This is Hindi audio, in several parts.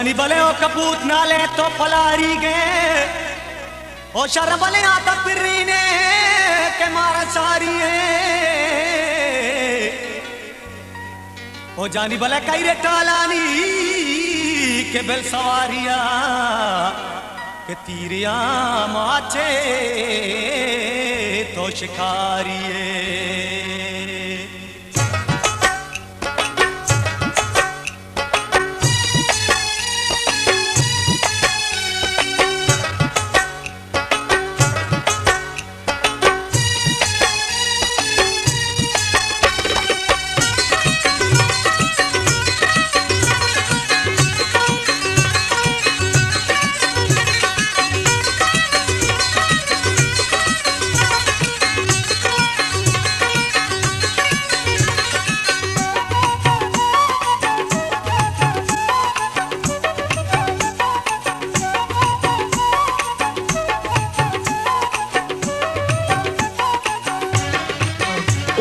जानी भले ओ कपूत नाले तो पलारी गए ओ शर भले आता पिरीने के मारा सारी ओ जानी भले कई रे टालानी के बेल सवारिया के तीरिया माचे तो शिकारिये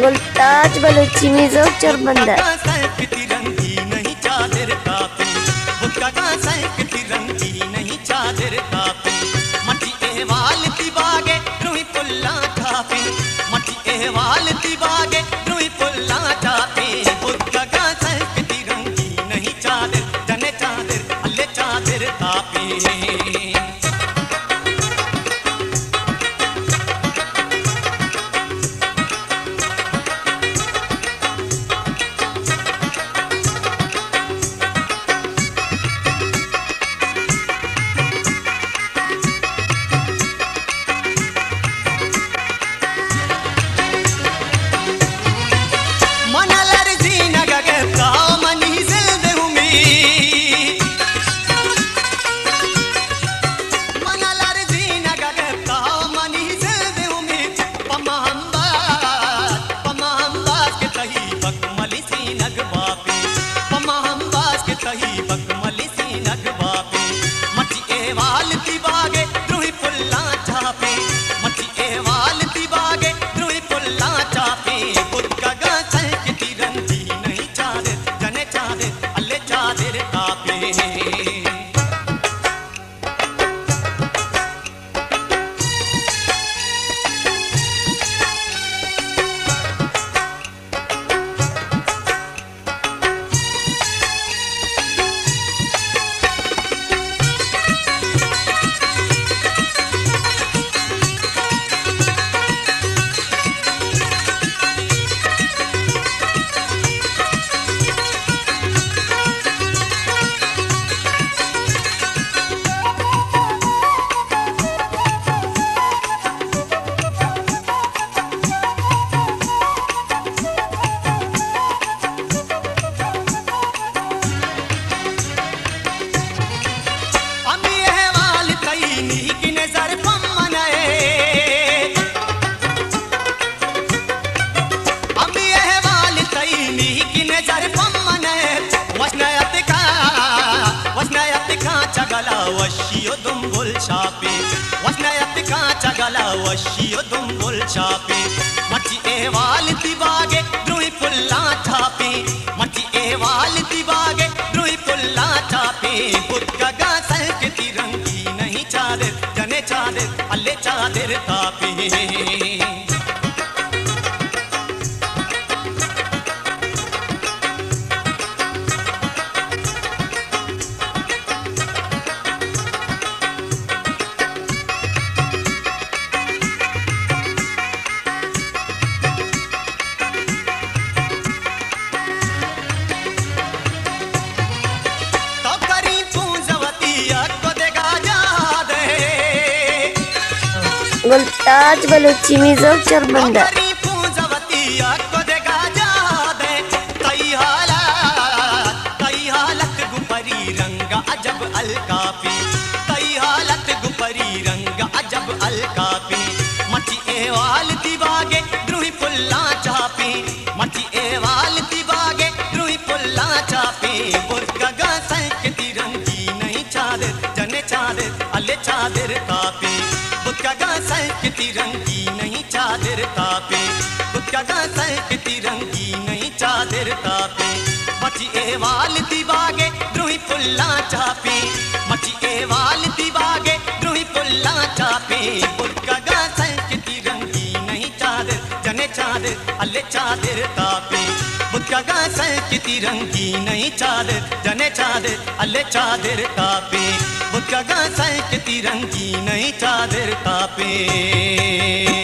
गुलताज बलूची मिज़ो चरबंदा तिरंगी नहीं चादर कापी बुक्का का किती रंगी नहीं चादर कापी मटी एवाल तिबागे रुई पुल्ला कापी मटी एवाल तिबागे रुई पुल्ला कापी बुक्का का किती रंगी नहीं चादर जने चादर अल्ले चादर कापी वशियो दुम्बुल छापे वस्नयत कांचा गला वशियो दुम्बुल छापे मची एवाल तिबागे द्रुई पुल्ला छापे मची एवाल तिबागे द्रुई पुल्ला छापे बुक्का गा के तिरंगी नहीं चादर जने चादर अल्ले चादर कापे गुलताज बलूची मिज़ो चरबंदा रंग अजब अलकापी तई हालत गुपरी रंग अजब अलकापी मची एवाल तिबागे द्रुई पुल्ला चापी मची एवाल तिबागे द्रुई पुल्ला चापी बुर्का गा के तिरंगी नहीं चादर जने चादर अल्ले चादर कापी बुक्का गा के तिरंगी नहीं चादर कापी बुक्का गा के तिरंगी नहीं चादर कापी मची एवाल तिबागे द्रुई पुल्ला चापी मची एवाल दिवागे द्रुहि पुल्ला चापी बुर्का संस्कृति रंगी नहीं चादर जने चादर अल्ले चादर तापी बुर्का संस्कृति रंगी नहीं चादर जने चादर अल्ले चादर तापी बुर्का संस्कृति रंगी नहीं चादर तापी